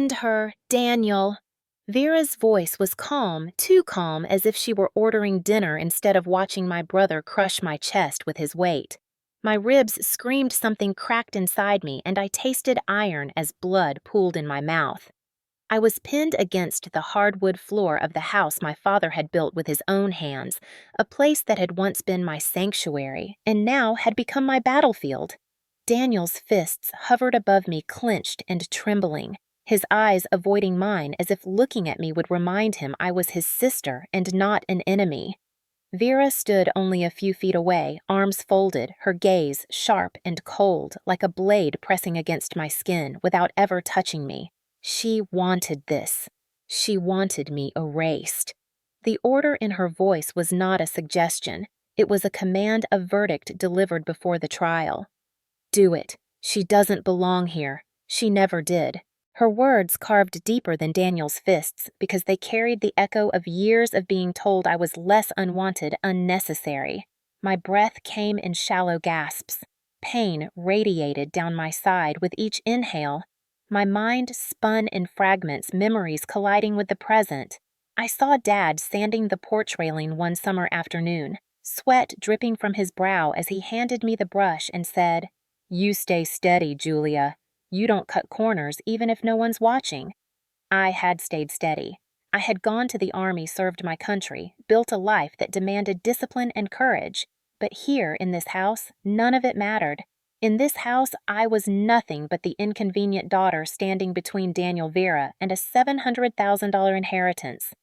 End her, Daniel. Vera's voice was calm, too calm, as if she were ordering dinner instead of watching my brother crush my chest with his weight. My ribs screamed something cracked inside me, and I tasted iron as blood pooled in my mouth. I was pinned against the hardwood floor of the house my father had built with his own hands, a place that had once been my sanctuary and now had become my battlefield. Daniel's fists hovered above me, clenched and trembling, his eyes avoiding mine as if looking at me would remind him I was his sister and not an enemy. Vera stood only a few feet away, arms folded, her gaze sharp and cold, like a blade pressing against my skin without ever touching me. She wanted this. She wanted me erased. The order in her voice was not a suggestion. It was a command of verdict delivered before the trial. Do it. She doesn't belong here. She never did. Her words carved deeper than Daniel's fists because they carried the echo of years of being told I was less unwanted, unnecessary. My breath came in shallow gasps. Pain radiated down my side with each inhale. My mind spun in fragments, memories colliding with the present. I saw Dad sanding the porch railing one summer afternoon, sweat dripping from his brow as he handed me the brush and said, "You stay steady, Julia. You don't cut corners even if no one's watching." I had stayed steady. I had gone to the army, served my country, built a life that demanded discipline and courage. But here, in this house, none of it mattered. In this house, I was nothing but the inconvenient daughter standing between Daniel Vera and a $700,000 inheritance.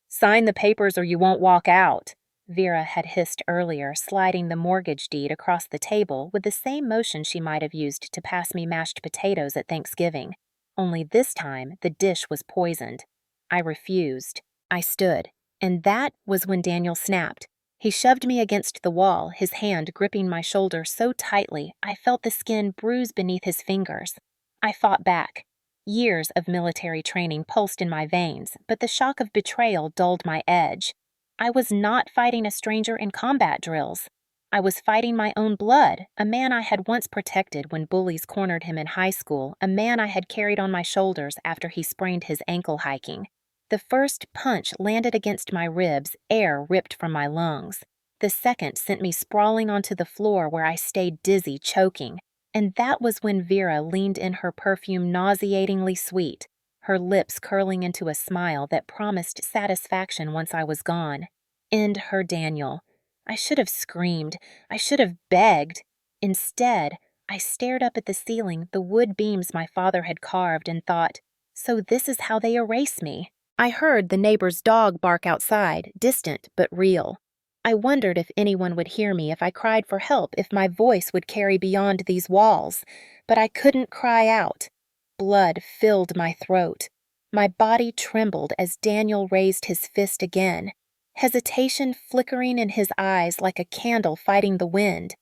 "Sign the papers or you won't walk out," Vera had hissed earlier, sliding the mortgage deed across the table with the same motion she might have used to pass me mashed potatoes at Thanksgiving. Only this time, the dish was poisoned. I refused. I stood, and that was when Daniel snapped. He shoved me against the wall, his hand gripping my shoulder so tightly I felt the skin bruise beneath his fingers. I fought back. Years of military training pulsed in my veins, but the shock of betrayal dulled my edge. I was not fighting a stranger in combat drills. I was fighting my own blood, a man I had once protected when bullies cornered him in high school, a man I had carried on my shoulders after he sprained his ankle hiking. The first punch landed against my ribs, air ripped from my lungs. The second sent me sprawling onto the floor where I stayed dizzy, choking. And that was when Vera leaned in, her perfume nauseatingly sweet, her lips curling into a smile that promised satisfaction once I was gone. End her, Daniel. I should have screamed. I should have begged. Instead, I stared up at the ceiling, the wood beams my father had carved, and thought, so this is how they erase me. I heard the neighbor's dog bark outside, distant but real. I wondered if anyone would hear me if I cried for help, if my voice would carry beyond these walls. But I couldn't cry out. Blood filled my throat. My body trembled as Daniel raised his fist again, hesitation flickering in his eyes like a candle fighting the wind.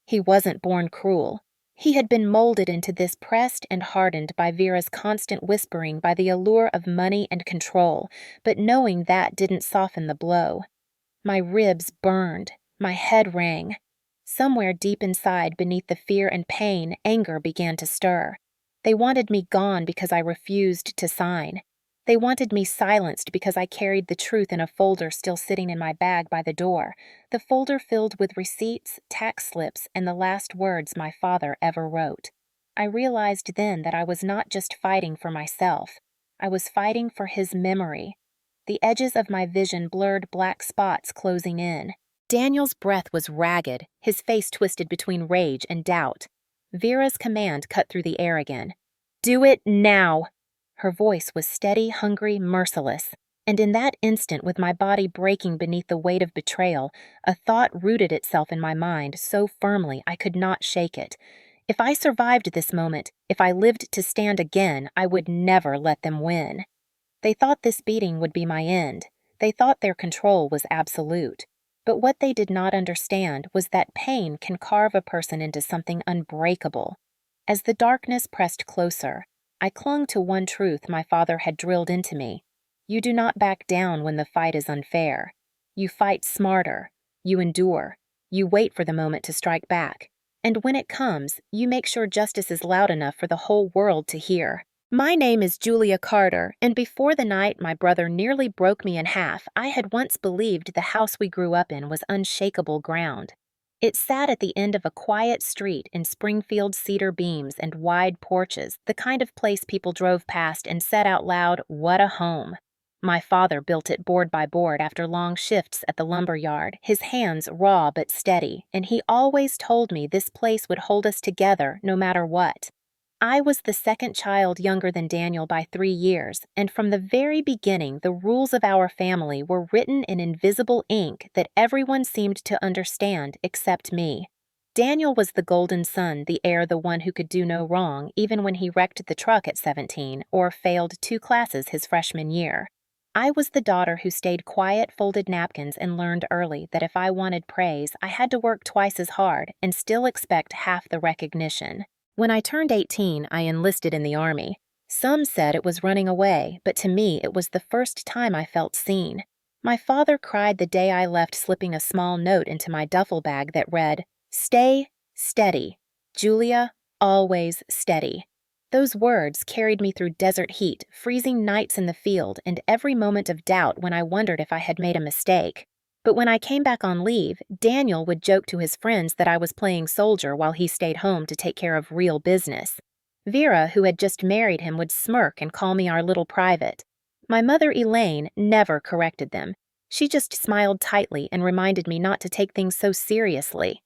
He wasn't born cruel. He had been molded into this, pressed and hardened by Vera's constant whispering, by the allure of money and control, but knowing that didn't soften the blow. My ribs burned. My head rang. Somewhere deep inside, beneath the fear and pain, anger began to stir. They wanted me gone because I refused to sign. They wanted me silenced because I carried the truth in a folder still sitting in my bag by the door, the folder filled with receipts, tax slips, and the last words my father ever wrote. I realized then that I was not just fighting for myself. I was fighting for his memory. The edges of my vision blurred, black spots closing in. Daniel's breath was ragged, his face twisted between rage and doubt. Vera's command cut through the air again. "Do it now!" Her voice was steady, hungry, merciless. And in that instant, with my body breaking beneath the weight of betrayal, a thought rooted itself in my mind so firmly I could not shake it. If I survived this moment, if I lived to stand again, I would never let them win. They thought this beating would be my end. They thought their control was absolute. But what they did not understand was that pain can carve a person into something unbreakable. As the darkness pressed closer, I clung to one truth my father had drilled into me. You do not back down when the fight is unfair. You fight smarter. You endure. You wait for the moment to strike back. And when it comes, you make sure justice is loud enough for the whole world to hear. My name is Julia Carter, and before the night my brother nearly broke me in half, I had once believed the house we grew up in was unshakable ground. It sat at the end of a quiet street in Springfield cedar beams and wide porches, the kind of place people drove past and said out loud, "What a home." My father built it board by board after long shifts at the lumber yard, his hands raw but steady, and he always told me this place would hold us together no matter what. I was the second child younger than Daniel by 3 years, and from the very beginning, the rules of our family were written in invisible ink that everyone seemed to understand except me. Daniel was the golden son, the heir, the one who could do no wrong, even when he wrecked the truck at 17 or failed 2 classes his freshman year. I was the daughter who stayed quiet, folded napkins, and learned early that if I wanted praise, I had to work twice as hard and still expect half the recognition. When I turned 18, I enlisted in the Army. Some said it was running away, but to me it was the first time I felt seen. My father cried the day I left, slipping a small note into my duffel bag that read, "Stay steady. Julia, always steady." Those words carried me through desert heat, freezing nights in the field, and every moment of doubt when I wondered if I had made a mistake. But when I came back on leave, Daniel would joke to his friends that I was playing soldier while he stayed home to take care of real business. Vera, who had just married him, would smirk and call me our little private. My mother, Elaine, never corrected them. She just smiled tightly and reminded me not to take things so seriously.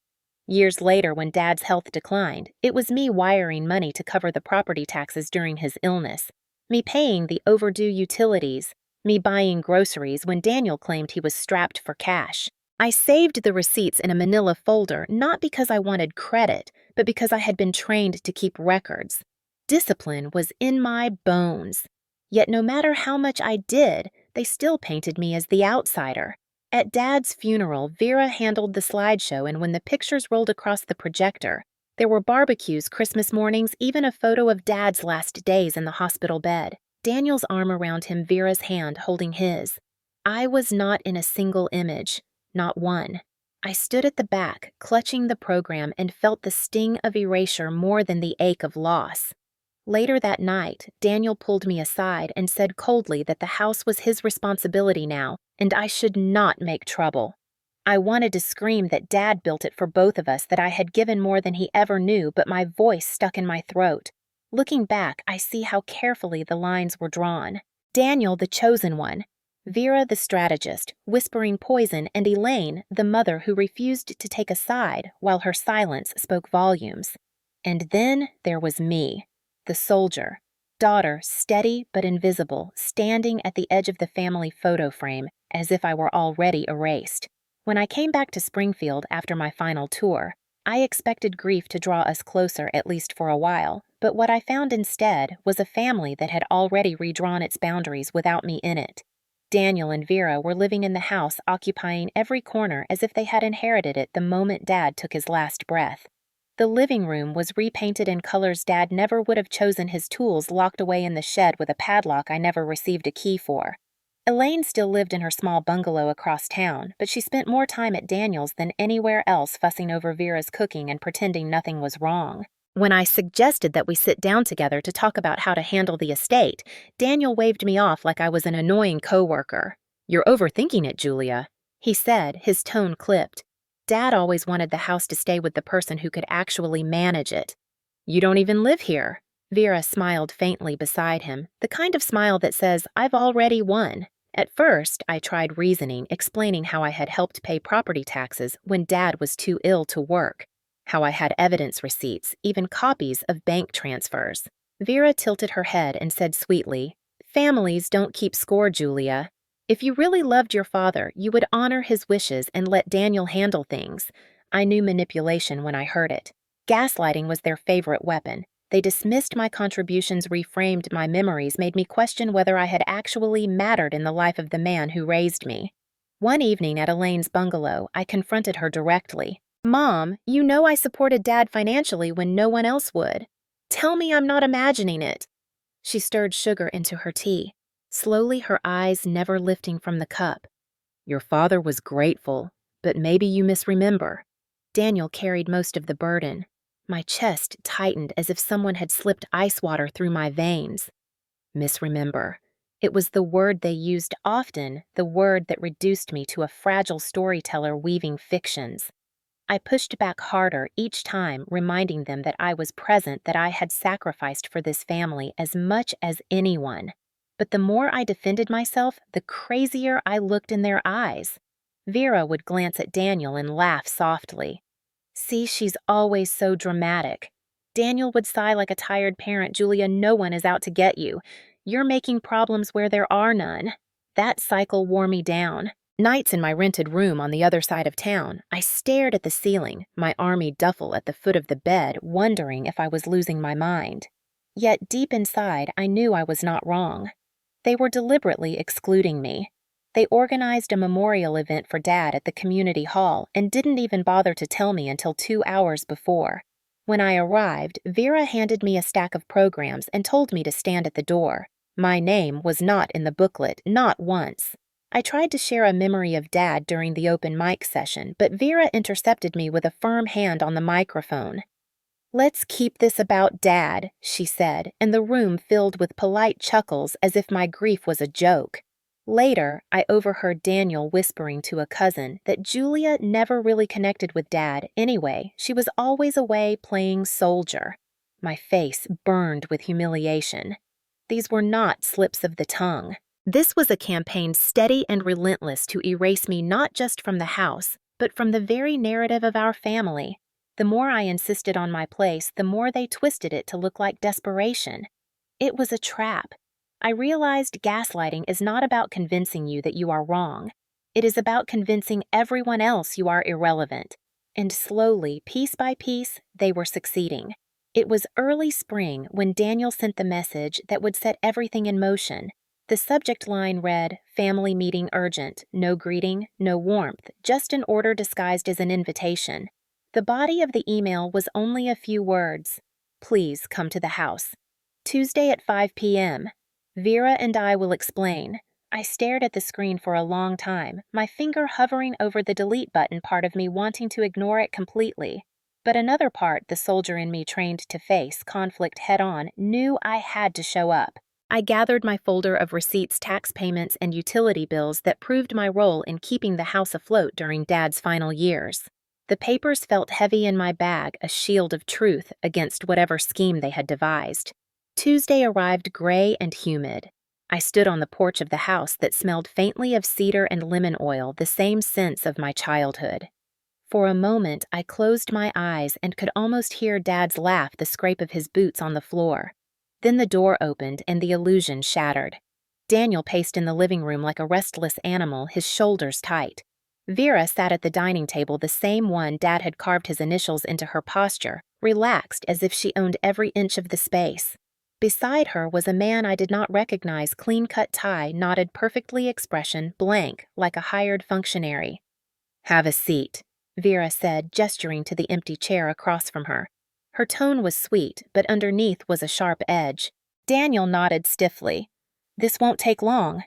Years later, when Dad's health declined, it was me wiring money to cover the property taxes during his illness, me paying the overdue utilities, me buying groceries when Daniel claimed he was strapped for cash. I saved the receipts in a manila folder not because I wanted credit, but because I had been trained to keep records. Discipline was in my bones. Yet no matter how much I did, they still painted me as the outsider. At Dad's funeral, Vera handled the slideshow, and when the pictures rolled across the projector, there were barbecues, Christmas mornings, even a photo of Dad's last days in the hospital bed. Daniel's arm around him, Vera's hand holding his. I was not in a single image, not one. I stood at the back, clutching the program, and felt the sting of erasure more than the ache of loss. Later that night, Daniel pulled me aside and said coldly that the house was his responsibility now, and I should not make trouble. I wanted to scream that Dad built it for both of us, that I had given more than he ever knew, but my voice stuck in my throat. Looking back, I see how carefully the lines were drawn. Daniel, the chosen one. Vera, the strategist, whispering poison, and Elaine, the mother who refused to take a side while her silence spoke volumes. And then there was me, the soldier, daughter, steady but invisible, standing at the edge of the family photo frame as if I were already erased. When I came back to Springfield after my final tour, I expected grief to draw us closer, at least for a while, but what I found instead was a family that had already redrawn its boundaries without me in it. Daniel and Vera were living in the house, occupying every corner as if they had inherited it the moment Dad took his last breath. The living room was repainted in colors Dad never would have chosen, his tools locked away in the shed with a padlock I never received a key for. Elaine still lived in her small bungalow across town, but she spent more time at Daniel's than anywhere else, fussing over Vera's cooking and pretending nothing was wrong. When I suggested that we sit down together to talk about how to handle the estate, Daniel waved me off like I was an annoying coworker. "You're overthinking it, Julia," he said, his tone clipped. Dad always wanted the house to stay with the person who could actually manage it. "You don't even live here." Vera smiled faintly beside him, the kind of smile that says, "I've already won." At first, I tried reasoning, explaining how I had helped pay property taxes when Dad was too ill to work, how I had evidence receipts, even copies of bank transfers. Vera tilted her head and said sweetly, "Families don't keep score, Julia. If you really loved your father, you would honor his wishes and let Daniel handle things." I knew manipulation when I heard it. Gaslighting was their favorite weapon. They dismissed my contributions, reframed my memories, made me question whether I had actually mattered in the life of the man who raised me. One evening at Elaine's bungalow, I confronted her directly. "Mom, you know I supported Dad financially when no one else would. Tell me I'm not imagining it." She stirred sugar into her tea, slowly, her eyes never lifting from the cup. "Your father was grateful, but maybe you misremember." Daniel carried most of the burden. My chest tightened as if someone had slipped ice water through my veins. Misremember. It was the word they used often, the word that reduced me to a fragile storyteller weaving fictions. I pushed back harder each time, reminding them that I was present, that I had sacrificed for this family as much as anyone. But the more I defended myself, the crazier I looked in their eyes. Vera would glance at Daniel and laugh softly. "See, she's always so dramatic." Daniel would sigh like a tired parent. "Julia, no one is out to get you. You're making problems where there are none." That cycle wore me down. Nights in my rented room on the other side of town, I stared at the ceiling, my army duffel at the foot of the bed, wondering if I was losing my mind. Yet deep inside, I knew I was not wrong. They were deliberately excluding me. They organized a memorial event for Dad at the community hall and didn't even bother to tell me until 2 hours before. When I arrived, Vera handed me a stack of programs and told me to stand at the door. My name was not in the booklet, not once. I tried to share a memory of Dad during the open mic session, but Vera intercepted me with a firm hand on the microphone. "Let's keep this about Dad," she said, and the room filled with polite chuckles as if my grief was a joke. Later, I overheard Daniel whispering to a cousin that Julia never really connected with Dad anyway. She was always away playing soldier. My face burned with humiliation. These were not slips of the tongue. This was a campaign steady and relentless to erase me not just from the house, but from the very narrative of our family. The more I insisted on my place, the more they twisted it to look like desperation. It was a trap. I realized gaslighting is not about convincing you that you are wrong. It is about convincing everyone else you are irrelevant. And slowly, piece by piece, they were succeeding. It was early spring when Daniel sent the message that would set everything in motion. The subject line read, "Family meeting urgent, no greeting, no warmth, just an order disguised as an invitation." The body of the email was only a few words. "Please come to the house. Tuesday at 5 p.m. Vera and I will explain." I stared at the screen for a long time, my finger hovering over the delete button, part of me wanting to ignore it completely. But another part, the soldier in me trained to face conflict head-on, knew I had to show up. I gathered my folder of receipts, tax payments, and utility bills that proved my role in keeping the house afloat during Dad's final years. The papers felt heavy in my bag, a shield of truth against whatever scheme they had devised. Tuesday arrived gray and humid. I stood on the porch of the house that smelled faintly of cedar and lemon oil, the same scents of my childhood. For a moment, I closed my eyes and could almost hear Dad's laugh, the scrape of his boots on the floor. Then the door opened and the illusion shattered. Daniel paced in the living room like a restless animal, his shoulders tight. Vera sat at the dining table, the same one Dad had carved his initials into her posture, relaxed as if she owned every inch of the space. Beside her was a man I did not recognize, clean-cut tie, knotted perfectly, expression blank, like a hired functionary. "Have a seat," Vera said, gesturing to the empty chair across from her. Her tone was sweet, but underneath was a sharp edge. Daniel nodded stiffly. "This won't take long."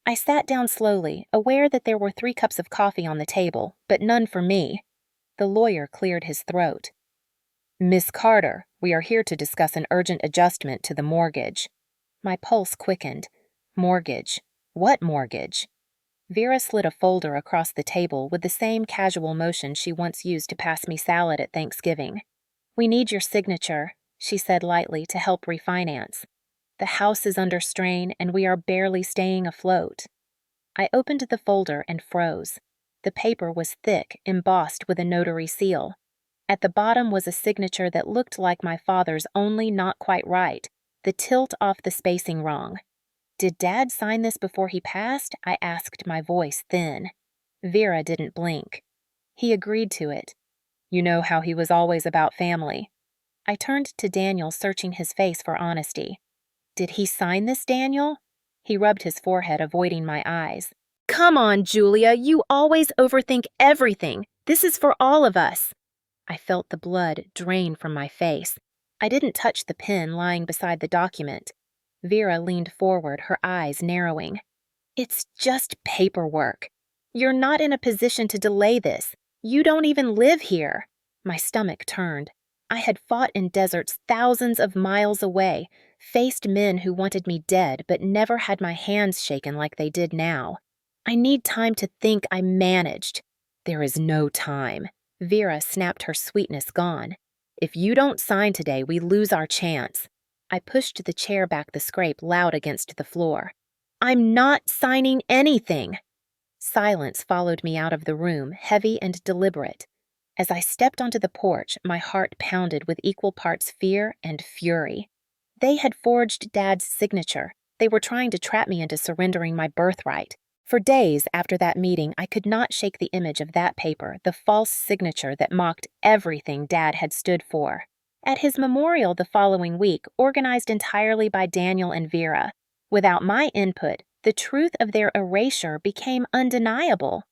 I sat down slowly, aware that there were 3 cups of coffee on the table, but none for me. The lawyer cleared his throat. "Miss Carter, we are here to discuss an urgent adjustment to the mortgage." My pulse quickened. Mortgage? What mortgage? Vera slid a folder across the table with the same casual motion she once used to pass me salad at Thanksgiving. "We need your signature," she said lightly, "to help refinance. The house is under strain and we are barely staying afloat." I opened the folder and froze. The paper was thick, embossed with a notary seal. At the bottom was a signature that looked like my father's, only not quite right, the tilt off the spacing wrong. "Did Dad sign this before he passed?" I asked, my voice thin. Vera didn't blink. "He agreed to it. You know how he was always about family." I turned to Daniel, searching his face for honesty. "Did he sign this, Daniel?" He rubbed his forehead, avoiding my eyes. "Come on, Julia, you always overthink everything. This is for all of us." I felt the blood drain from my face. I didn't touch the pen lying beside the document. Vera leaned forward, her eyes narrowing. "It's just paperwork. You're not in a position to delay this. You don't even live here." My stomach turned. I had fought in deserts thousands of miles away, faced men who wanted me dead but never had my hands shaken like they did now. I need time to think. I managed. There is no time. Vera snapped, her sweetness gone. If you don't sign today, we lose our chance. I pushed the chair back, the scrape loud against the floor. I'm not signing anything. Silence followed me out of the room, heavy and deliberate. As I stepped onto the porch, my heart pounded with equal parts fear and fury. They had forged Dad's signature. They were trying to trap me into surrendering my birthright. For days after that meeting, I could not shake the image of that paper, the false signature that mocked everything Dad had stood for. At his memorial the following week, organized entirely by Daniel and Vera, without my input, the truth of their erasure became undeniable.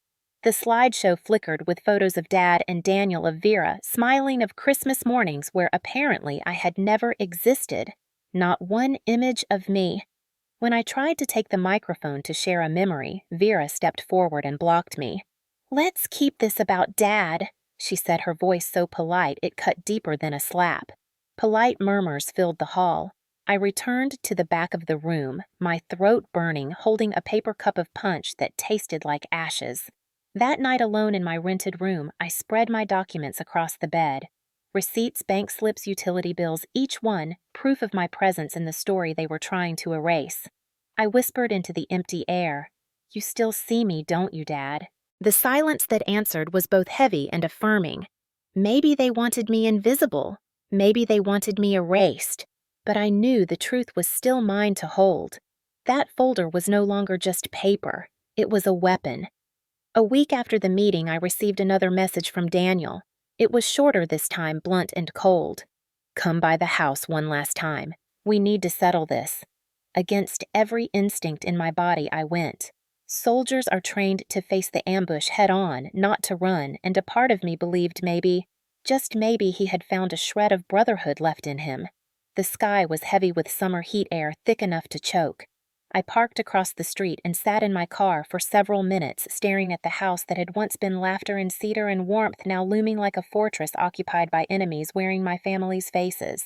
The slideshow flickered with photos of Dad and Daniel, of Vera, smiling of Christmas mornings where apparently I had never existed. Not one image of me. When I tried to take the microphone to share a memory, Vera stepped forward and blocked me. "Let's keep this about Dad," she said, her voice so polite it cut deeper than a slap. Polite murmurs filled the hall. I returned to the back of the room, my throat burning, holding a paper cup of punch that tasted like ashes. That night alone in my rented room, I spread my documents across the bed. Receipts, bank slips, utility bills, each one proof of my presence in the story they were trying to erase. I whispered into the empty air, "You still see me, don't you, Dad?" The silence that answered was both heavy and affirming. Maybe they wanted me invisible. Maybe they wanted me erased. But I knew the truth was still mine to hold. That folder was no longer just paper. It was a weapon. A week after the meeting, I received another message from Daniel. It was shorter this time, blunt and cold. "Come by the house one last time. We need to settle this." Against every instinct in my body, I went. Soldiers are trained to face the ambush head on, not to run, and a part of me believed maybe, just maybe, he had found a shred of brotherhood left in him. The sky was heavy with summer heat air thick enough to choke. I parked across the street and sat in my car for several minutes, staring at the house that had once been laughter and cedar and warmth, now looming like a fortress occupied by enemies wearing my family's faces.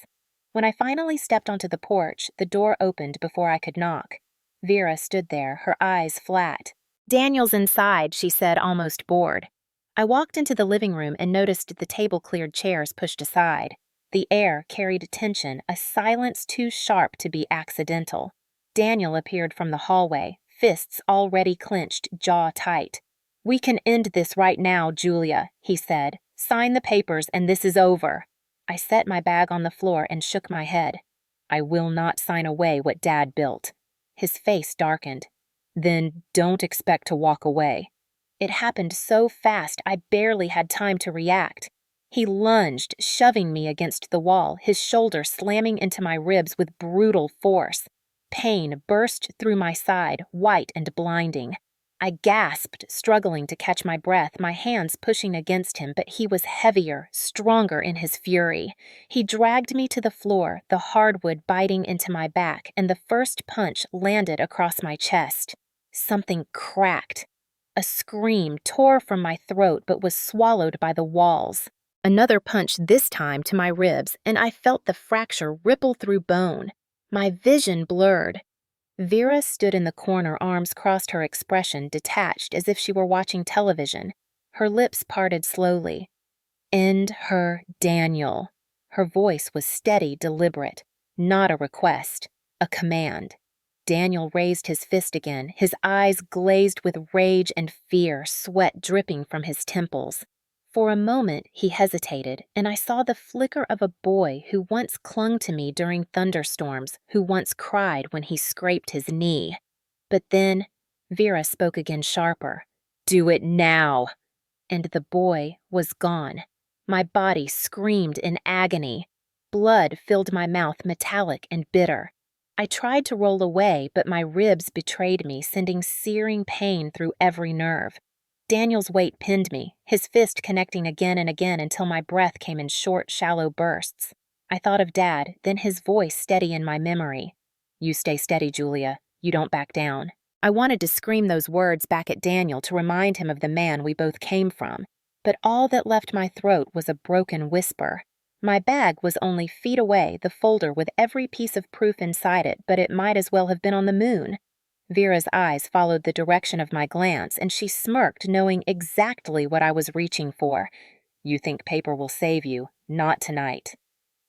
When I finally stepped onto the porch, the door opened before I could knock. Vera stood there, her eyes flat. "Daniel's inside," she said, almost bored. I walked into the living room and noticed the table-cleared chairs pushed aside. The air carried tension, a silence too sharp to be accidental. Daniel appeared from the hallway, fists already clenched, jaw tight. "We can end this right now, Julia," he said. "Sign the papers and this is over." I set my bag on the floor and shook my head. "I will not sign away what Dad built." His face darkened. "Then don't expect to walk away." It happened so fast I barely had time to react. He lunged, shoving me against the wall, his shoulder slamming into my ribs with brutal force. Pain burst through my side, white and blinding. I gasped, struggling to catch my breath, my hands pushing against him, but he was heavier, stronger in his fury. He dragged me to the floor, the hardwood biting into my back, and the first punch landed across my chest. Something cracked. A scream tore from my throat but was swallowed by the walls. Another punch, this time to my ribs, and I felt the fracture ripple through bone. My vision blurred. Vera stood in the corner, arms crossed, her expression detached as if she were watching television. Her lips parted slowly. "End her, Daniel." Her voice was steady, deliberate. Not a request, a command. Daniel raised his fist again, his eyes glazed with rage and fear, sweat dripping from his temples. For a moment, he hesitated, and I saw the flicker of a boy who once clung to me during thunderstorms, who once cried when he scraped his knee. But then, Vera spoke again, sharper. "Do it now!" And the boy was gone. My body screamed in agony. Blood filled my mouth, metallic and bitter. I tried to roll away, but my ribs betrayed me, sending searing pain through every nerve. Daniel's weight pinned me, his fist connecting again and again until my breath came in short, shallow bursts. I thought of Dad, then his voice steady in my memory. "You stay steady, Julia. You don't back down." I wanted to scream those words back at Daniel to remind him of the man we both came from, but all that left my throat was a broken whisper. My bag was only feet away, the folder with every piece of proof inside it, but it might as well have been on the moon. Vera's eyes followed the direction of my glance, and she smirked, knowing exactly what I was reaching for. You think paper will save you? Not tonight.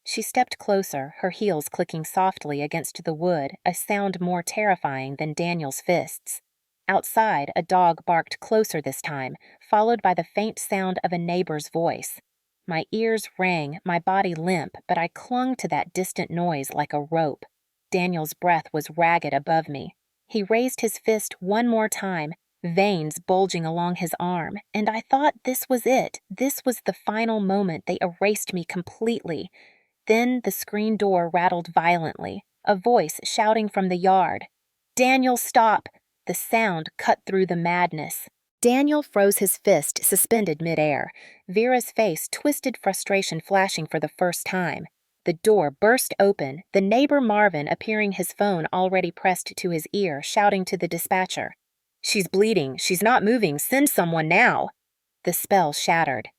She stepped closer, her heels clicking softly against the wood, a sound more terrifying than Daniel's fists. Outside, a dog barked closer this time, followed by the faint sound of a neighbor's voice. My ears rang, my body limp, but I clung to that distant noise like a rope. Daniel's breath was ragged above me. He raised his fist one more time, veins bulging along his arm, and I thought this was it. This was the final moment they erased me completely. Then the screen door rattled violently, a voice shouting from the yard. "Daniel, stop!" The sound cut through the madness. Daniel froze his fist suspended midair, Vera's face twisted frustration flashing for the first time. The door burst open, the neighbor Marvin appearing, his phone already pressed to his ear, shouting to the dispatcher. "She's bleeding. She's not moving. Send someone now." The spell shattered.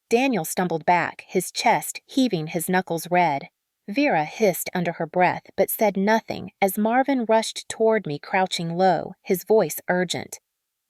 Daniel stumbled back, his chest heaving, his knuckles red. Vera hissed under her breath, but said nothing as Marvin rushed toward me, crouching low, his voice urgent.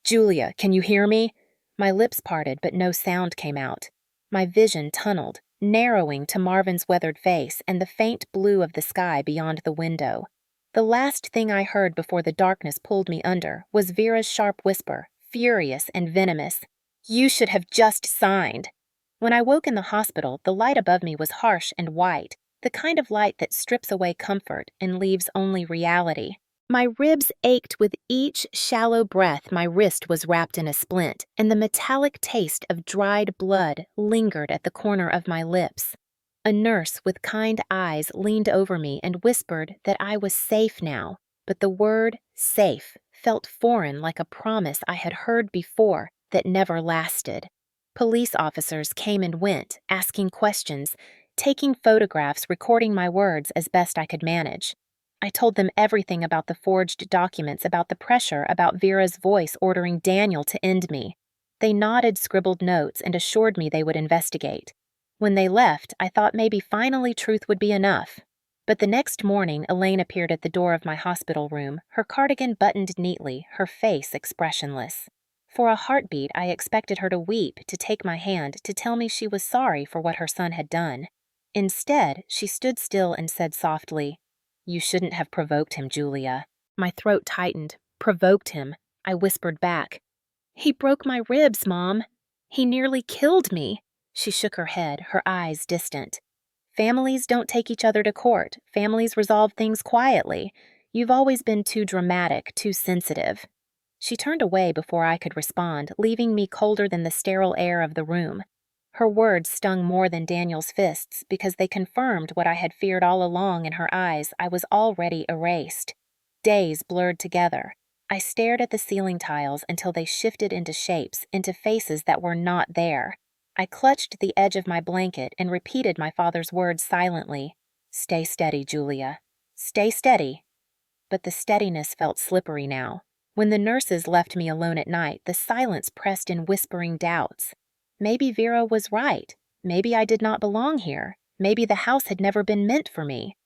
"Julia, can you hear me?" My lips parted, but no sound came out. My vision tunneled, narrowing to Marvin's weathered face and the faint blue of the sky beyond the window. The last thing I heard before the darkness pulled me under was Vera's sharp whisper, furious and venomous. "You should have just signed." When I woke in the hospital, the light above me was harsh and white, the kind of light that strips away comfort and leaves only reality. My ribs ached with each shallow breath, my wrist was wrapped in a splint, and the metallic taste of dried blood lingered at the corner of my lips. A nurse with kind eyes leaned over me and whispered that I was safe now, but the word safe felt foreign, like a promise I had heard before that never lasted. Police officers came and went, asking questions, taking photographs, recording my words as best I could manage. I told them everything about the forged documents, about the pressure, about Vera's voice ordering Daniel to end me. They nodded scribbled notes and assured me they would investigate. When they left, I thought maybe finally truth would be enough. But the next morning, Elaine appeared at the door of my hospital room, her cardigan buttoned neatly, her face expressionless. For a heartbeat, I expected her to weep, to take my hand, to tell me she was sorry for what her son had done. Instead, she stood still and said softly, "You shouldn't have provoked him, Julia." My throat tightened. "Provoked him," I whispered back. "He broke my ribs, Mom. He nearly killed me." She shook her head, her eyes distant. "Families don't take each other to court. Families resolve things quietly. You've always been too dramatic, too sensitive." She turned away before I could respond, leaving me colder than the sterile air of the room. Her words stung more than Daniel's fists because they confirmed what I had feared all along. In her eyes, I was already erased. Days blurred together. I stared at the ceiling tiles until they shifted into shapes, into faces that were not there. I clutched the edge of my blanket and repeated my father's words silently. "Stay steady, Julia. Stay steady." But the steadiness felt slippery now. When the nurses left me alone at night, the silence pressed in whispering doubts. Maybe Vera was right. Maybe I did not belong here. Maybe the house had never been meant for me.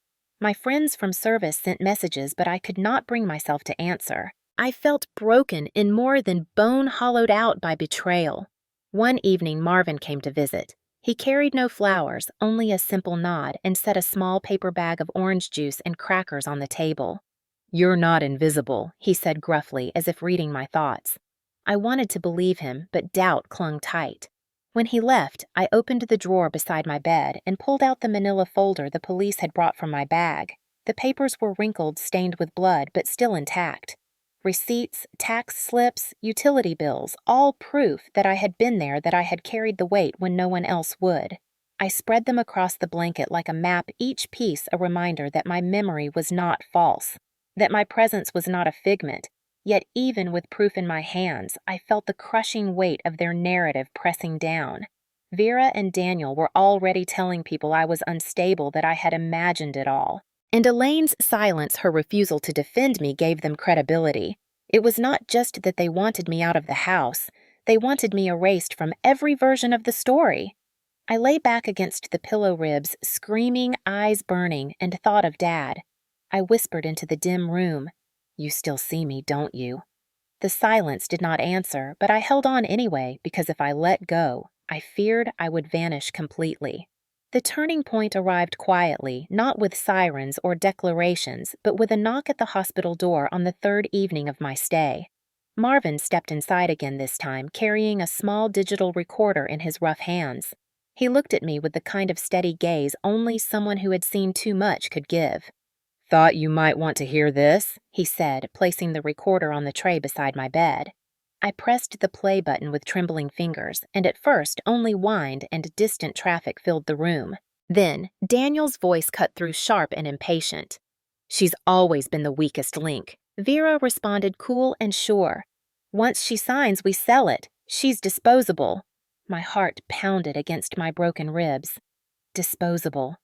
My friends from service sent messages, but I could not bring myself to answer. I felt broken in more than bone hollowed out by betrayal. One evening, Marvin came to visit. He carried no flowers, only a simple nod, and set a small paper bag of orange juice and crackers on the table. "You're not invisible," he said gruffly, as if reading my thoughts. I wanted to believe him, but doubt clung tight. When he left, I opened the drawer beside my bed and pulled out the manila folder the police had brought from my bag. The papers were wrinkled, stained with blood, but still intact. Receipts, tax slips, utility bills, all proof that I had been there, that I had carried the weight when no one else would. I spread them across the blanket like a map, each piece a reminder that my memory was not false, that my presence was not a figment. Yet even with proof in my hands, I felt the crushing weight of their narrative pressing down. Vera and Daniel were already telling people I was unstable, that I had imagined it all. And Elaine's silence, her refusal to defend me, gave them credibility. It was not just that they wanted me out of the house. They wanted me erased from every version of the story. I lay back against the pillow ribs, screaming, eyes burning, and thought of Dad. I whispered into the dim room, "You still see me, don't you?" The silence did not answer, but I held on anyway because if I let go, I feared I would vanish completely. The turning point arrived quietly, not with sirens or declarations, but with a knock at the hospital door on the third evening of my stay. Marvin stepped inside again this time, carrying a small digital recorder in his rough hands. He looked at me with the kind of steady gaze only someone who had seen too much could give. "Thought you might want to hear this," he said, placing the recorder on the tray beside my bed. I pressed the play button with trembling fingers, and at first only whined and distant traffic filled the room. Then, Daniel's voice cut through sharp and impatient. "She's always been the weakest link." Vera responded cool and sure. "Once she signs, we sell it. She's disposable." My heart pounded against my broken ribs. Disposable.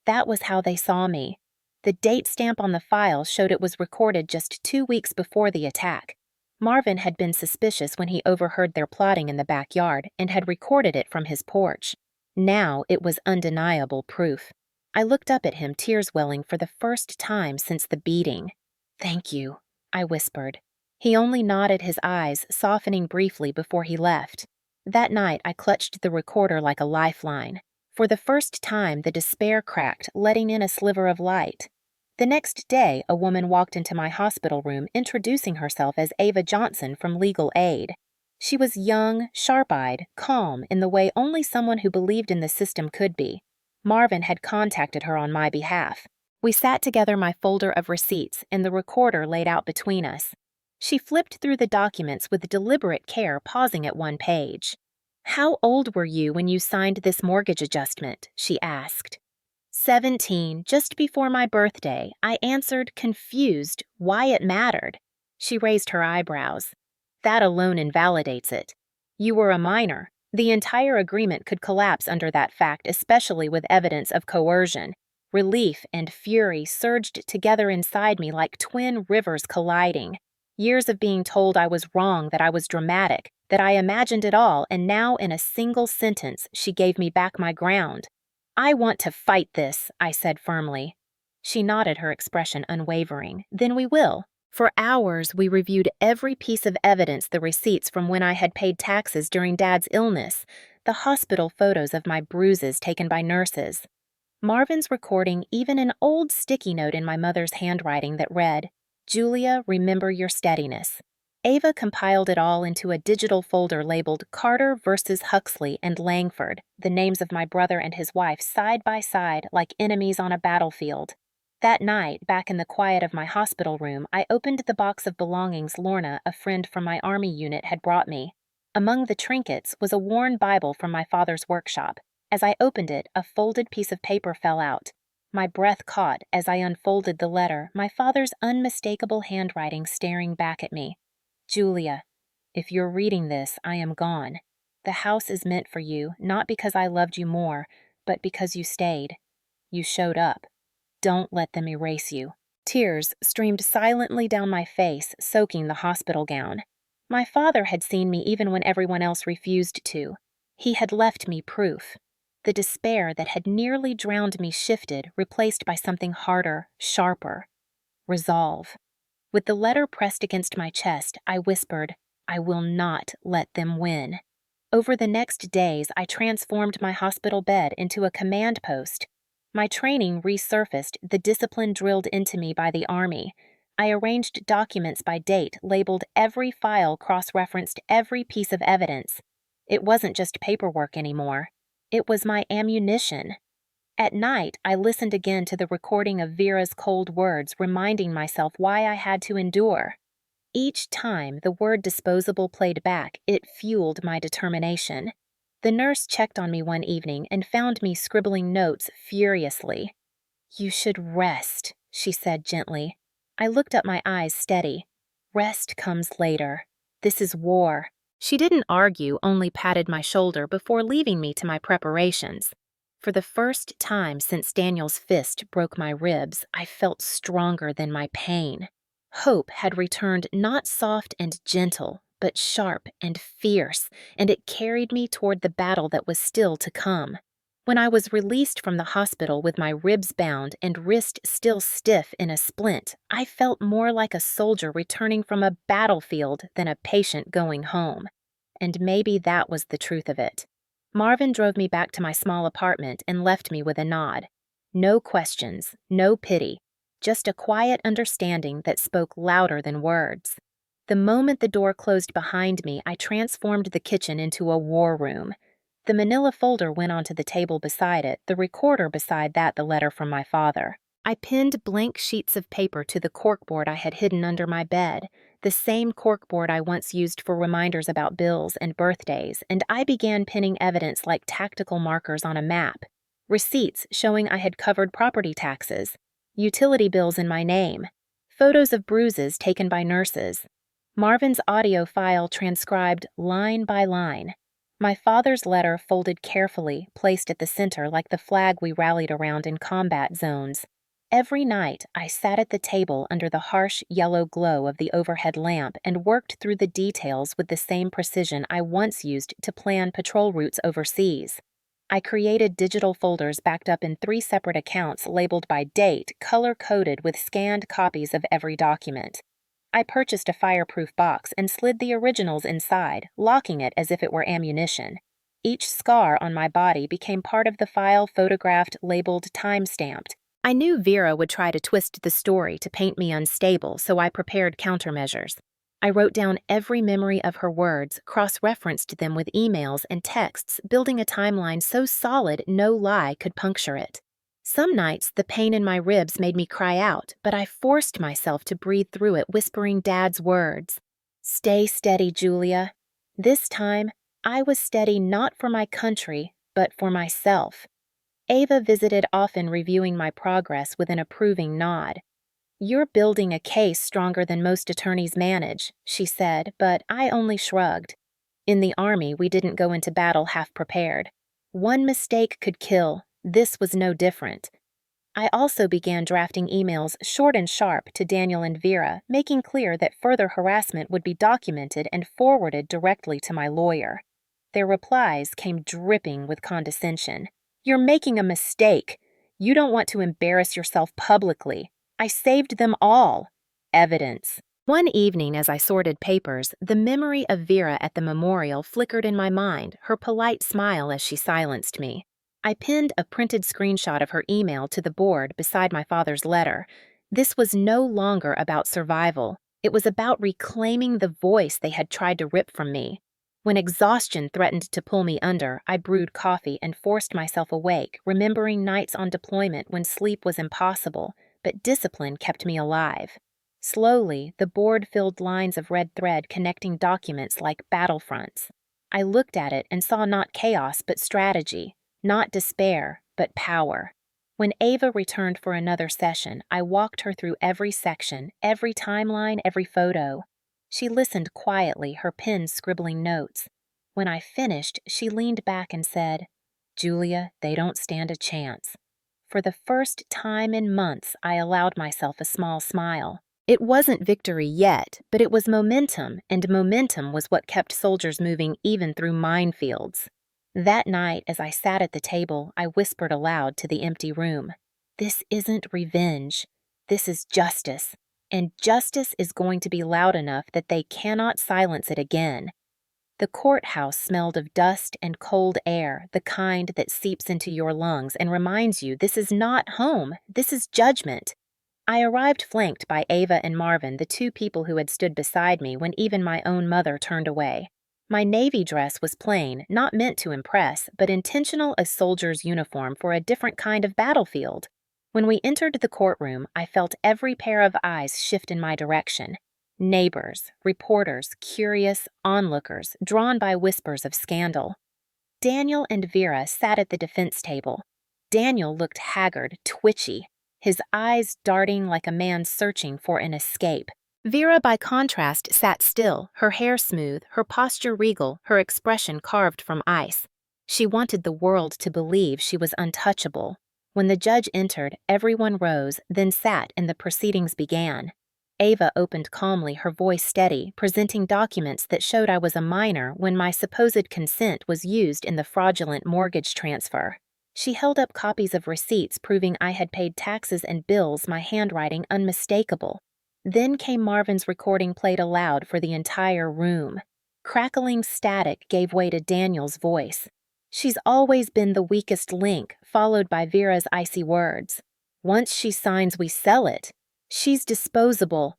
That was how they saw me. The date stamp on the file showed it was recorded just 2 weeks before the attack. Marvin had been suspicious when he overheard their plotting in the backyard and had recorded it from his porch. Now it was undeniable proof. I looked up at him, tears welling for the first time since the beating. "Thank you," I whispered. He only nodded his eyes, softening briefly before he left. That night I clutched the recorder like a lifeline. For the first time, the despair cracked, letting in a sliver of light. The next day, a woman walked into my hospital room introducing herself as Ava Johnson from Legal Aid. She was young, sharp-eyed, calm in the way only someone who believed in the system could be. Marvin had contacted her on my behalf. We sat together, my folder of receipts and the recorder laid out between us. She flipped through the documents with deliberate care, pausing at one page. "How old were you when you signed this mortgage adjustment?" she asked. 17, just before my birthday. I answered, confused, why it mattered. She raised her eyebrows. "That alone invalidates it. You were a minor. The entire agreement could collapse under that fact, especially with evidence of coercion." Relief and fury surged together inside me like twin rivers colliding. Years of being told I was wrong, that I was dramatic, that I imagined it all, and now in a single sentence she gave me back my ground. "I want to fight this," I said firmly. She nodded, her expression unwavering. "Then we will." For hours we reviewed every piece of evidence, the receipts from when I had paid taxes during Dad's illness, the hospital photos of my bruises taken by nurses, Marvin's recording, even an old sticky note in my mother's handwriting that read, "Julia, remember your steadiness." Ava compiled it all into a digital folder labeled Carter versus Huxley and Langford, the names of my brother and his wife side by side like enemies on a battlefield. That night, back in the quiet of my hospital room, I opened the box of belongings Lorna, a friend from my Army unit, had brought me. Among the trinkets was a worn Bible from my father's workshop. As I opened it, a folded piece of paper fell out. My breath caught as I unfolded the letter, my father's unmistakable handwriting staring back at me. "Julia, if you're reading this, I am gone. The house is meant for you, not because I loved you more, but because you stayed. You showed up. Don't let them erase you." Tears streamed silently down my face, soaking the hospital gown. My father had seen me even when everyone else refused to. He had left me proof. The despair that had nearly drowned me shifted, replaced by something harder, sharper. Resolve. With the letter pressed against my chest, I whispered, "I will not let them win." Over the next days, I transformed my hospital bed into a command post. My training resurfaced, the discipline drilled into me by the Army. I arranged documents by date, labeled every file, cross-referenced every piece of evidence. It wasn't just paperwork anymore. It was my ammunition. At night, I listened again to the recording of Vera's cold words, reminding myself why I had to endure. Each time the word disposable played back, it fueled my determination. The nurse checked on me one evening and found me scribbling notes furiously. "You should rest," she said gently. I looked up, my eyes steady. "Rest comes later. This is war." She didn't argue, only patted my shoulder before leaving me to my preparations. For the first time since Daniel's fist broke my ribs, I felt stronger than my pain. Hope had returned, not soft and gentle, but sharp and fierce, and it carried me toward the battle that was still to come. When I was released from the hospital with my ribs bound and wrist still stiff in a splint, I felt more like a soldier returning from a battlefield than a patient going home. And maybe that was the truth of it. Marvin drove me back to my small apartment and left me with a nod. No questions, no pity, just a quiet understanding that spoke louder than words. The moment the door closed behind me, I transformed the kitchen into a war room. The manila folder went onto the table beside it, the recorder beside that the letter from my father. I pinned blank sheets of paper to the corkboard I had hidden under my bed, the same corkboard I once used for reminders about bills and birthdays, and I began pinning evidence like tactical markers on a map. Receipts showing I had covered property taxes, utility bills in my name, photos of bruises taken by nurses, Marvin's audio file transcribed line by line. My father's letter folded carefully, placed at the center like the flag we rallied around in combat zones. Every night, I sat at the table under the harsh yellow glow of the overhead lamp and worked through the details with the same precision I once used to plan patrol routes overseas. I created digital folders backed up in 3 separate accounts labeled by date, color-coded with scanned copies of every document. I purchased a fireproof box and slid the originals inside, locking it as if it were ammunition. Each scar on my body became part of the file photographed, labeled, time-stamped. I knew Vera would try to twist the story to paint me unstable, so I prepared countermeasures. I wrote down every memory of her words, cross-referenced them with emails and texts, building a timeline so solid no lie could puncture it. Some nights, the pain in my ribs made me cry out, but I forced myself to breathe through it, whispering Dad's words. "Stay steady, Julia." This time, I was steady not for my country, but for myself. Ava visited often, reviewing my progress with an approving nod. "You're building a case stronger than most attorneys manage," she said, but I only shrugged. In the Army, we didn't go into battle half prepared. One mistake could kill. This was no different. I also began drafting emails short and sharp to Daniel and Vera, making clear that further harassment would be documented and forwarded directly to my lawyer. Their replies came dripping with condescension. "You're making a mistake. You don't want to embarrass yourself publicly. I saved them all." Evidence. One evening, as I sorted papers, the memory of Vera at the memorial flickered in my mind, her polite smile as she silenced me. I pinned a printed screenshot of her email to the board beside my father's letter. This was no longer about survival. It was about reclaiming the voice they had tried to rip from me. When exhaustion threatened to pull me under, I brewed coffee and forced myself awake, remembering nights on deployment when sleep was impossible, but discipline kept me alive. Slowly, the board filled lines of red thread connecting documents like battlefronts. I looked at it and saw not chaos but strategy. Not despair, but power. When Ava returned for another session, I walked her through every section, every timeline, every photo. She listened quietly, her pen scribbling notes. When I finished, she leaned back and said, "Julia, they don't stand a chance." For the first time in months, I allowed myself a small smile. It wasn't victory yet, but it was momentum, and momentum was what kept soldiers moving even through minefields. That night, as I sat at the table, I whispered aloud to the empty room, "This isn't revenge. This is justice. And justice is going to be loud enough that they cannot silence it again." The courthouse smelled of dust and cold air, the kind that seeps into your lungs and reminds you this is not home, this is judgment. I arrived flanked by Ava and Marvin, the 2 people who had stood beside me when even my own mother turned away. My navy dress was plain, not meant to impress, but intentional, a soldier's uniform for a different kind of battlefield. When we entered the courtroom, I felt every pair of eyes shift in my direction. Neighbors, reporters, curious onlookers, drawn by whispers of scandal. Daniel and Vera sat at the defense table. Daniel looked haggard, twitchy, his eyes darting like a man searching for an escape. Vera, by contrast, sat still, her hair smooth, her posture regal, her expression carved from ice. She wanted the world to believe she was untouchable. When the judge entered, everyone rose, then sat, and the proceedings began. Ava opened calmly, her voice steady, presenting documents that showed I was a minor when my supposed consent was used in the fraudulent mortgage transfer. She held up copies of receipts proving I had paid taxes and bills, my handwriting unmistakable. Then came Marvin's recording played aloud for the entire room. Crackling static gave way to Daniel's voice. She's always been the weakest link, followed by Vera's icy words. Once she signs, we sell it. She's disposable.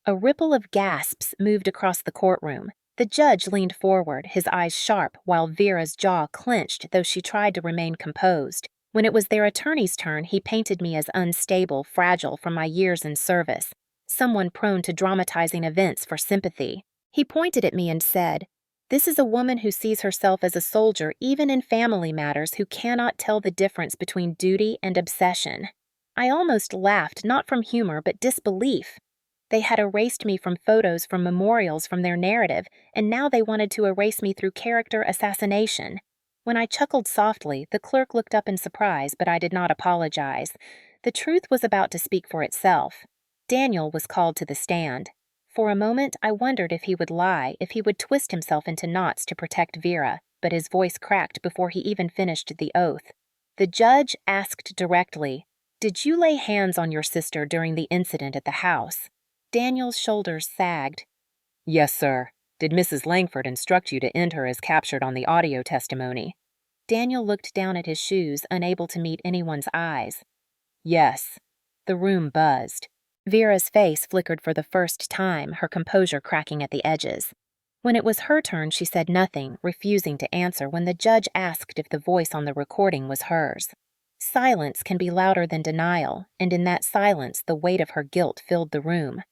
A ripple of gasps moved across the courtroom. The judge leaned forward, his eyes sharp, while Vera's jaw clenched, though she tried to remain composed. When it was their attorney's turn, he painted me as unstable, fragile from my years in service, someone prone to dramatizing events for sympathy. He pointed at me and said, "This is a woman who sees herself as a soldier even in family matters, who cannot tell the difference between duty and obsession." I almost laughed, not from humor but disbelief. They had erased me from photos, from memorials, from their narrative, and now they wanted to erase me through character assassination. When I chuckled softly, the clerk looked up in surprise, but I did not apologize. The truth was about to speak for itself. Daniel was called to the stand. For a moment, I wondered if he would lie, if he would twist himself into knots to protect Vera, but his voice cracked before he even finished the oath. The judge asked directly, "Did you lay hands on your sister during the incident at the house?" Daniel's shoulders sagged. "Yes, sir. Did Mrs. Langford instruct you to end her as captured on the audio testimony?" Daniel looked down at his shoes, unable to meet anyone's eyes. "Yes." The room buzzed. Vera's face flickered for the first time, her composure cracking at the edges. When it was her turn, she said nothing, refusing to answer when the judge asked if the voice on the recording was hers. Silence can be louder than denial, and in that silence the weight of her guilt filled the room.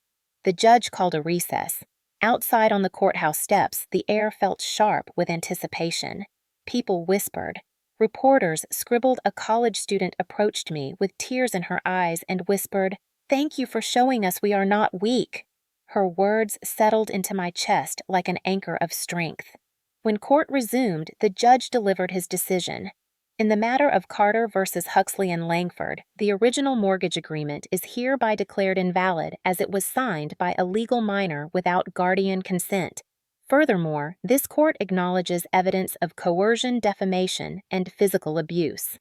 The judge called a recess. Outside on the courthouse steps, the air felt sharp with anticipation. People whispered. Reporters scribbled. A college student approached me with tears in her eyes and whispered, "Thank you for showing us we are not weak." Her words settled into my chest like an anchor of strength. When court resumed, the judge delivered his decision. In the matter of Carter versus Huxley and Langford, the original mortgage agreement is hereby declared invalid as it was signed by a legal minor without guardian consent. Furthermore, this court acknowledges evidence of coercion, defamation, and physical abuse.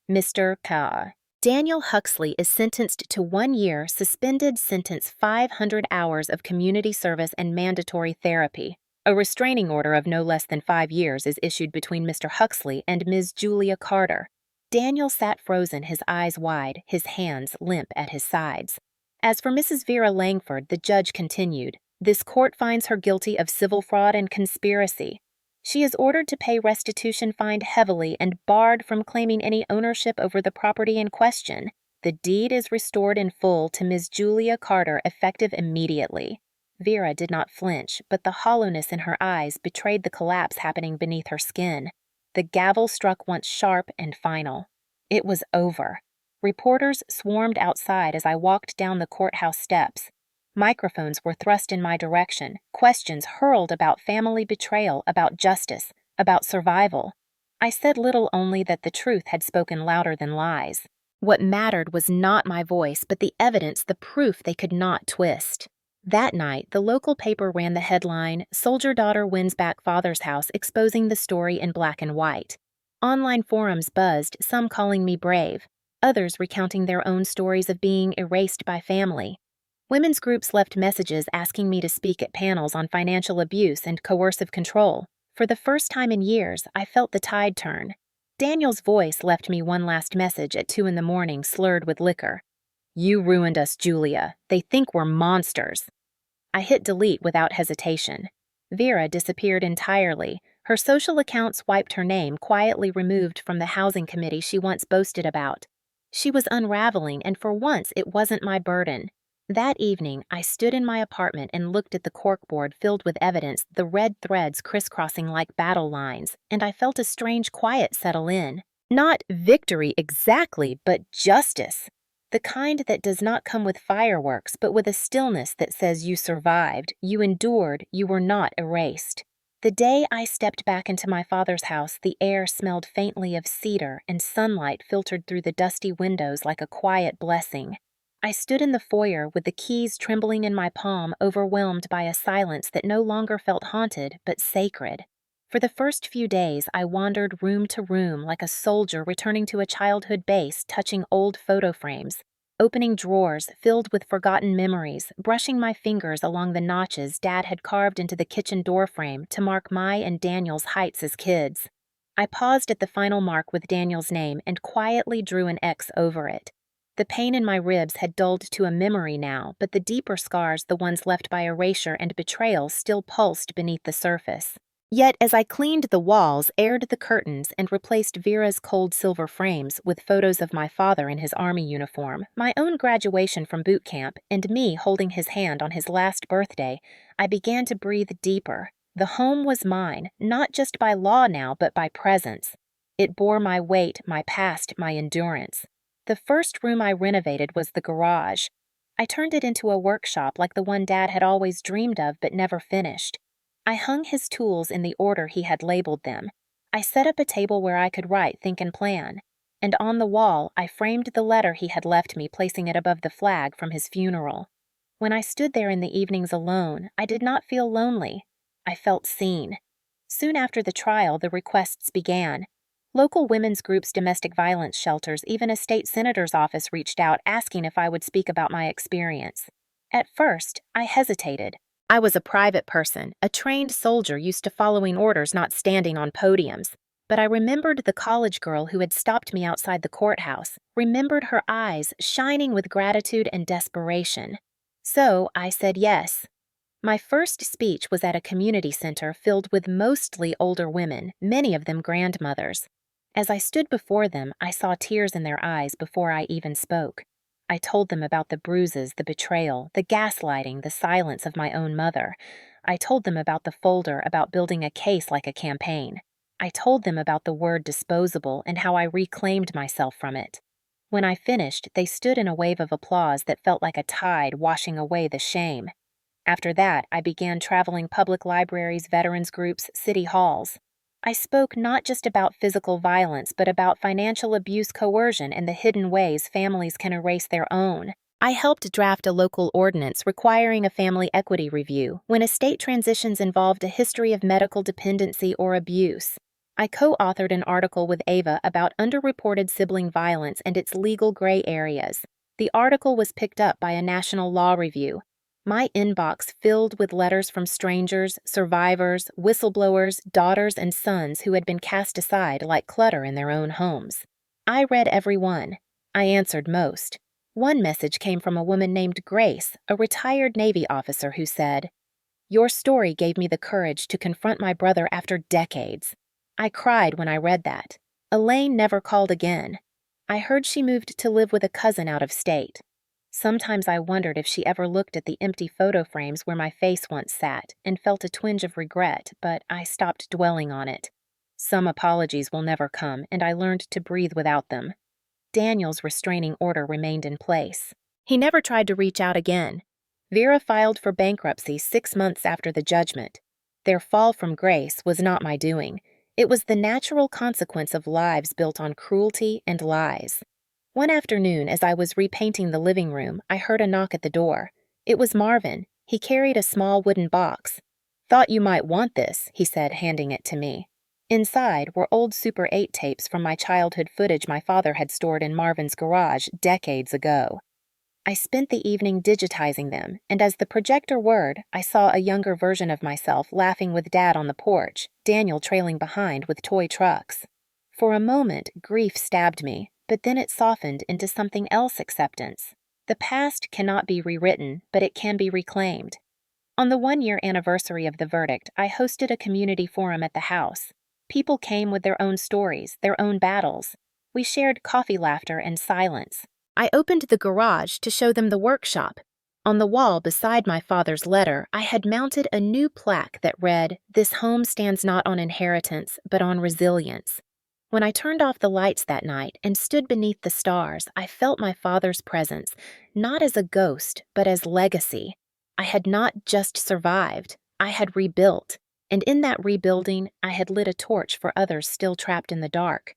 Mr. K. Daniel Huxley is sentenced to 1 year suspended sentence, 500 hours of community service and mandatory therapy. A restraining order of no less than 5 years is issued between Mr. Huxley and Ms. Julia Carter. Daniel sat frozen, his eyes wide, his hands limp at his sides. As for Mrs. Vera Langford, the judge continued, "This court finds her guilty of civil fraud and conspiracy. She is ordered to pay restitution, fined heavily, and barred from claiming any ownership over the property in question. The deed is restored in full to Ms. Julia Carter, effective immediately." Vera did not flinch, but the hollowness in her eyes betrayed the collapse happening beneath her skin. The gavel struck once sharp and final. It was over. Reporters swarmed outside as I walked down the courthouse steps. Microphones were thrust in my direction, questions hurled about family betrayal, about justice, about survival. I said little, only that the truth had spoken louder than lies. What mattered was not my voice, but the evidence, the proof they could not twist. That night, the local paper ran the headline, "Soldier Daughter Wins Back Father's House," exposing the story in black and white. Online forums buzzed, some calling me brave, others recounting their own stories of being erased by family. Women's groups left messages asking me to speak at panels on financial abuse and coercive control. For the first time in years, I felt the tide turn. Daniel's voice left me one last message at 2 a.m, slurred with liquor. "You ruined us, Julia. They think we're monsters." I hit delete without hesitation. Vera disappeared entirely. Her social accounts wiped her name, quietly removed from the housing committee she once boasted about. She was unraveling, and for once it wasn't my burden. That evening, I stood in my apartment and looked at the corkboard filled with evidence, the red threads crisscrossing like battle lines, and I felt a strange quiet settle in. Not victory exactly, but justice. The kind that does not come with fireworks, but with a stillness that says you survived, you endured, you were not erased. The day I stepped back into my father's house, the air smelled faintly of cedar, and sunlight filtered through the dusty windows like a quiet blessing. I stood in the foyer with the keys trembling in my palm, overwhelmed by a silence that no longer felt haunted, but sacred. For the first few days, I wandered room to room like a soldier returning to a childhood base, touching old photo frames, opening drawers filled with forgotten memories, brushing my fingers along the notches Dad had carved into the kitchen door frame to mark my and Daniel's heights as kids. I paused at the final mark with Daniel's name and quietly drew an X over it. The pain in my ribs had dulled to a memory now, but the deeper scars, the ones left by erasure and betrayal, still pulsed beneath the surface. Yet, as I cleaned the walls, aired the curtains, and replaced Vera's cold silver frames with photos of my father in his army uniform, my own graduation from boot camp, and me holding his hand on his last birthday, I began to breathe deeper. The home was mine, not just by law now, but by presence. It bore my weight, my past, my endurance. The first room I renovated was the garage. I turned it into a workshop like the one Dad had always dreamed of but never finished. I hung his tools in the order he had labeled them. I set up a table where I could write, think, and plan. And on the wall, I framed the letter he had left me, placing it above the flag from his funeral. When I stood there in the evenings alone, I did not feel lonely. I felt seen. Soon after the trial, the requests began. Local women's groups, domestic violence shelters, even a state senator's office reached out asking if I would speak about my experience. At first, I hesitated. I was a private person, a trained soldier used to following orders, not standing on podiums. But I remembered the college girl who had stopped me outside the courthouse, remembered her eyes shining with gratitude and desperation. So I said yes. My first speech was at a community center filled with mostly older women, many of them grandmothers. As I stood before them, I saw tears in their eyes before I even spoke. I told them about the bruises, the betrayal, the gaslighting, the silence of my own mother. I told them about the folder, about building a case like a campaign. I told them about the word disposable and how I reclaimed myself from it. When I finished, they stood in a wave of applause that felt like a tide washing away the shame. After that, I began traveling public libraries, veterans groups, city halls. I spoke not just about physical violence, but about financial abuse, coercion, and the hidden ways families can erase their own. I helped draft a local ordinance requiring a family equity review when estate transitions involved a history of medical dependency or abuse. I co-authored an article with Ava about underreported sibling violence and its legal gray areas. The article was picked up by a national law review. My inbox filled with letters from strangers, survivors, whistleblowers, daughters, and sons who had been cast aside like clutter in their own homes. I read every one. I answered most. One message came from a woman named Grace, a retired Navy officer who said, "Your story gave me the courage to confront my brother after decades." I cried when I read that. Elaine never called again. I heard she moved to live with a cousin out of state. Sometimes I wondered if she ever looked at the empty photo frames where my face once sat and felt a twinge of regret, but I stopped dwelling on it. Some apologies will never come, and I learned to breathe without them. Daniel's restraining order remained in place. He never tried to reach out again. Vera filed for bankruptcy 6 months after the judgment. Their fall from grace was not my doing. It was the natural consequence of lives built on cruelty and lies. One afternoon, as I was repainting the living room, I heard a knock at the door. It was Marvin. He carried a small wooden box. "Thought you might want this," he said, handing it to me. Inside were old Super 8 tapes from my childhood footage my father had stored in Marvin's garage decades ago. I spent the evening digitizing them, and as the projector whirred, I saw a younger version of myself laughing with Dad on the porch, Daniel trailing behind with toy trucks. For a moment, grief stabbed me. But then it softened into something else: acceptance. The past cannot be rewritten, but it can be reclaimed. On the 1-year anniversary of the verdict, I hosted a community forum at the house. People came with their own stories, their own battles. We shared coffee, laughter, and silence. I opened the garage to show them the workshop. On the wall beside my father's letter, I had mounted a new plaque that read, "This home stands not on inheritance, but on resilience." When I turned off the lights that night and stood beneath the stars, I felt my father's presence, not as a ghost, but as legacy. I had not just survived, I had rebuilt, and in that rebuilding, I had lit a torch for others still trapped in the dark.